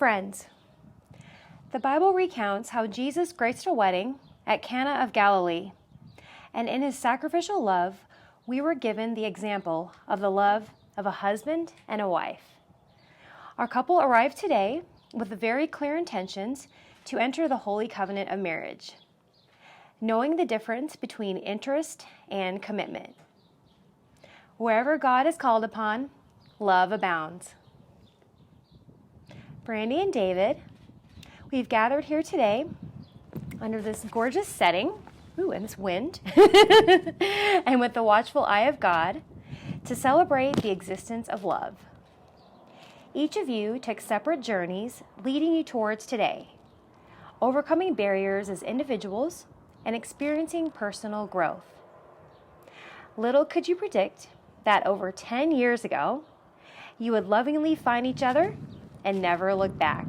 Friends, the Bible recounts how Jesus graced a wedding at Cana of Galilee, and in his sacrificial love, we were given the example of the love of a husband and a wife. Our couple arrived today with the very clear intentions to enter the holy covenant of marriage, knowing the difference between interest and commitment. Wherever God is called upon, love abounds. Brandy and David, we've gathered here today under this gorgeous setting, and this wind, and with the watchful eye of God, to celebrate the existence of love. Each of you took separate journeys leading you towards today, overcoming barriers as individuals and experiencing personal growth. Little could you predict that over 10 years ago, you would lovingly find each other and never look back.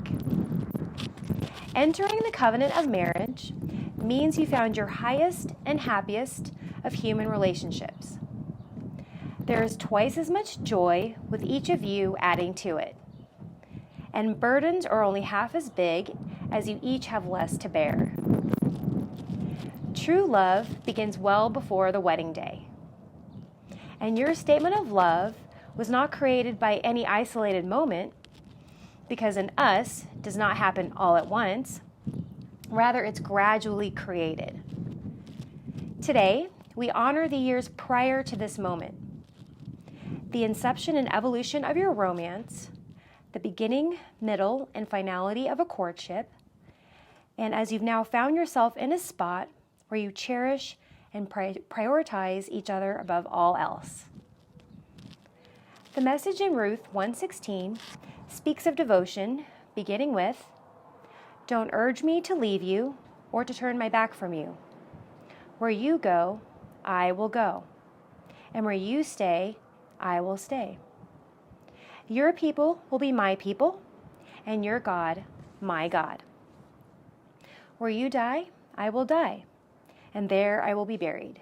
Entering the covenant of marriage means you found your highest and happiest of human relationships. There is twice as much joy with each of you adding to it, and burdens are only half as big as you each have less to bear. True love begins well before the wedding day, and your statement of love was not created by any isolated moment, because an us does not happen all at once. Rather, it's gradually created. Today, we honor the years prior to this moment, the inception and evolution of your romance, the beginning, middle, and finality of a courtship, and as you've now found yourself in a spot where you cherish and prioritize each other above all else. The message in Ruth 1:16 speaks of devotion, beginning with, "Don't urge me to leave you or to turn my back from you. Where you go, I will go. And where you stay, I will stay. Your people will be my people, and your God, my God. Where you die, I will die, and there I will be buried.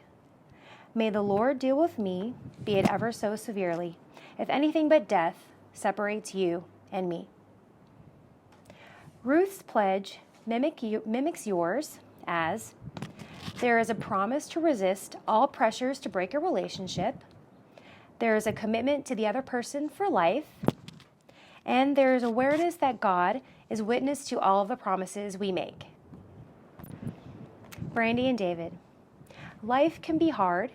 May the Lord deal with me, be it ever so severely, if anything but death separates you and me." Ruth's pledge mimics yours as, there is a promise to resist all pressures to break a relationship, there is a commitment to the other person for life, and there is awareness that God is witness to all of the promises we make. Brandy and David, life can be hard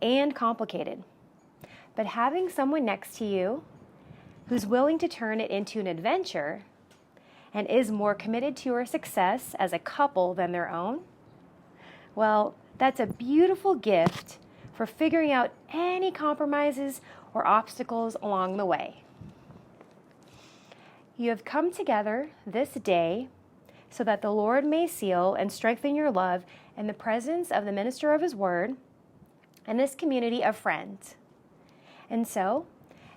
and complicated, but having someone next to you who's willing to turn it into an adventure and is more committed to your success as a couple than their own, well, that's a beautiful gift for figuring out any compromises or obstacles along the way. You have come together this day so that the Lord may seal and strengthen your love in the presence of the minister of his word and this community of friends. And so,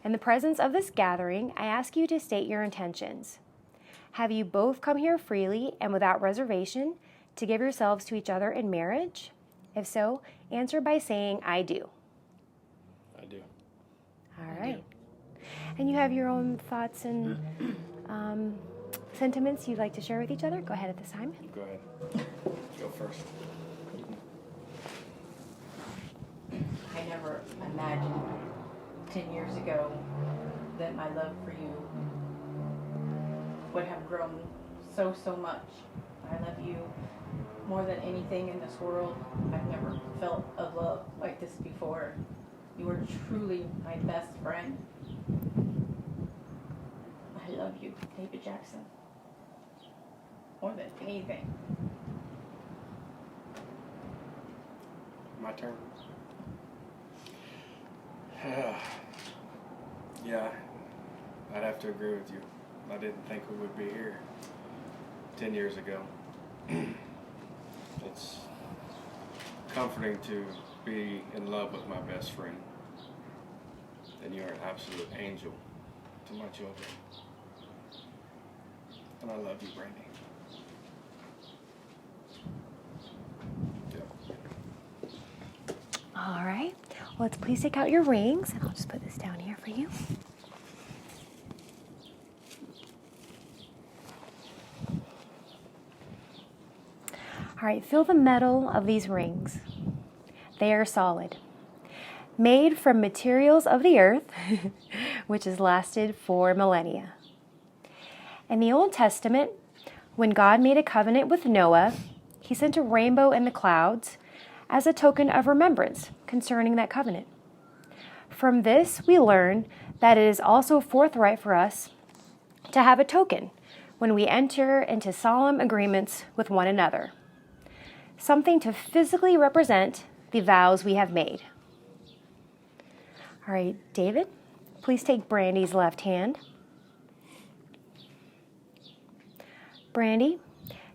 in the presence of this gathering, I ask you to state your intentions. Have you both come here freely and without reservation to give yourselves to each other in marriage? If so, answer by saying, "I do." I do. All right. And you have your own thoughts and sentiments you'd like to share with each other? Go ahead at this time. Go ahead. Go first. I never imagined 10 years ago that my love for you would have grown so much. I love you more than anything in this world. I've never felt a love like this before. You are truly my best friend. I love you, David Jackson, more than anything. My turn. Yeah, I'd have to agree with you. I didn't think we would be here 10 years ago. It's comforting to be in love with my best friend. And you're an absolute angel to my children. And I love you, Brandy. All right. Well, let's please take out your rings, and I'll just put this down here for you. All right, feel the metal of these rings. They are solid, made from materials of the earth, which has lasted for millennia. In the Old Testament, when God made a covenant with Noah, he sent a rainbow in the clouds as a token of remembrance concerning that covenant. From this, we learn that it is also forthright for us to have a token when we enter into solemn agreements with one another, something to physically represent the vows we have made. All right, David, please take Brandy's left hand. Brandy,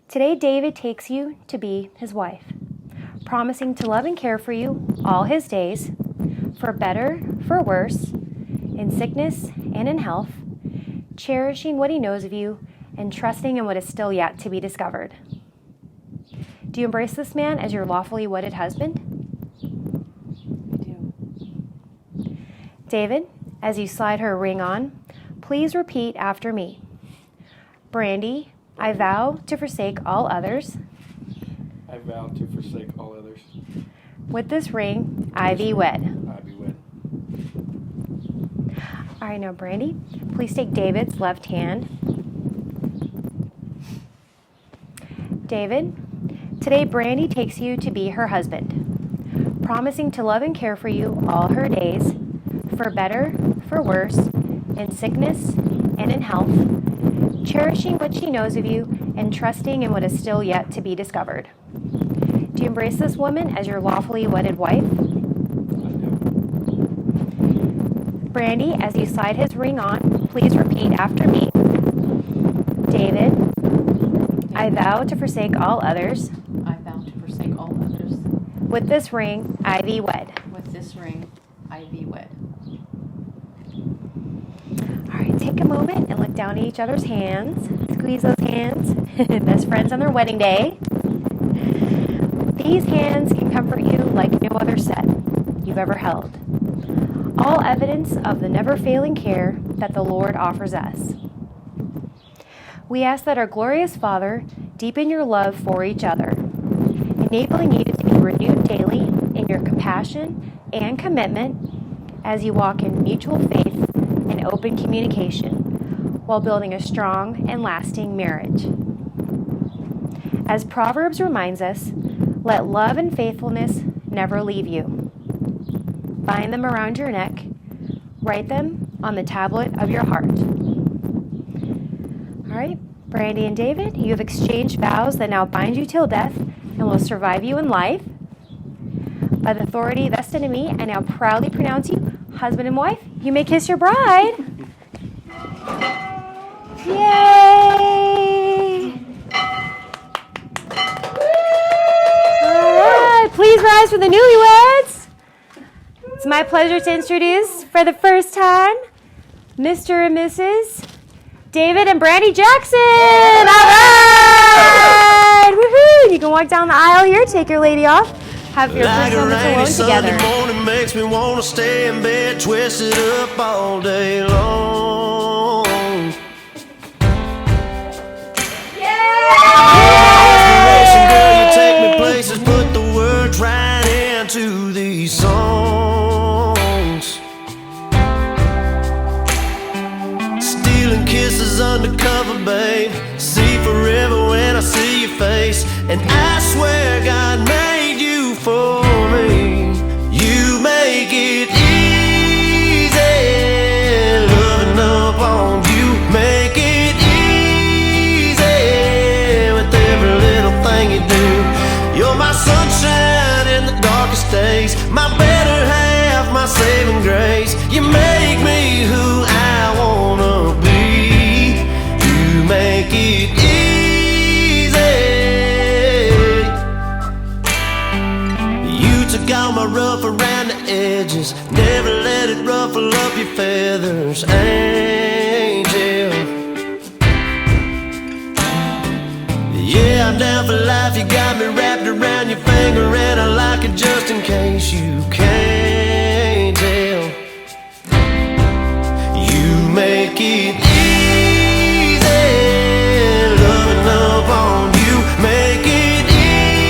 today David takes you to be his wife, promising to love and care for you all his days, for better, for worse, in sickness and in health, cherishing what he knows of you and trusting in what is still yet to be discovered. Do you embrace this man as your lawfully wedded husband? I do. David, as you slide her ring on, please repeat after me. Brandy, I vow to forsake all others. I vow to forsake all others. With this ring, I be wed. I be wed. All right, now Brandy, please take David's left hand. David, today Brandy takes you to be her husband, promising to love and care for you all her days, for better, for worse, in sickness and in health, cherishing what she knows of you and trusting in what is still yet to be discovered. Do you embrace this woman as your lawfully wedded wife? I do. Brandy, as you slide his ring on, please repeat after me. David, I vow to forsake all others. I vow to forsake all others. With this ring, I be wed. With this ring, I be wed. All right, take a moment and look down at each other's hands. Squeeze those hands. Best friends on their wedding day. These hands can comfort you like no other set you've ever held. All evidence of the never-failing care that the Lord offers us. We ask that our glorious Father deepen your love for each other, enabling you to be renewed daily in your compassion and commitment as you walk in mutual faith and open communication while building a strong and lasting marriage. As Proverbs reminds us, let love and faithfulness never leave you. Bind them around your neck. Write them on the tablet of your heart. All right, Brandy and David, you have exchanged vows that now bind you till death and will survive you in life. By the authority vested in me, I now proudly pronounce you husband and wife. You may kiss your bride. Yay! All right, please rise for the newlyweds. It's my pleasure to introduce for the first time Mr. and Mrs. David and Brandy Jackson. All right! Woohoo! You can walk down the aisle here, take your lady off, have your first moments alone together. Sunday morning makes me want to stay in bed, twisted up all day long. Inspiration, girl, you take me places, put the words right into these songs. Stealing kisses undercover, babe. See forever when I see your face, and I swear God made you for me. You make it easy, loving up on you. Make it easy with every little thing you do. You're my sunshine in the darkest days, my better half, my saving grace. You make me who I wanna be. You make it easy. You took all my rough around the edges, never let it ruffle up your feathers, angel. Yeah, I'm down for life, you got me wrapped around your finger, and I like it just in case you can't tell. You make it easy, loving up on you. Make it easy.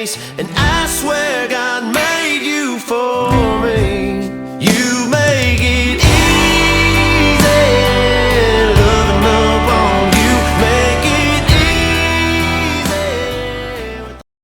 face, and I swear God made you for me.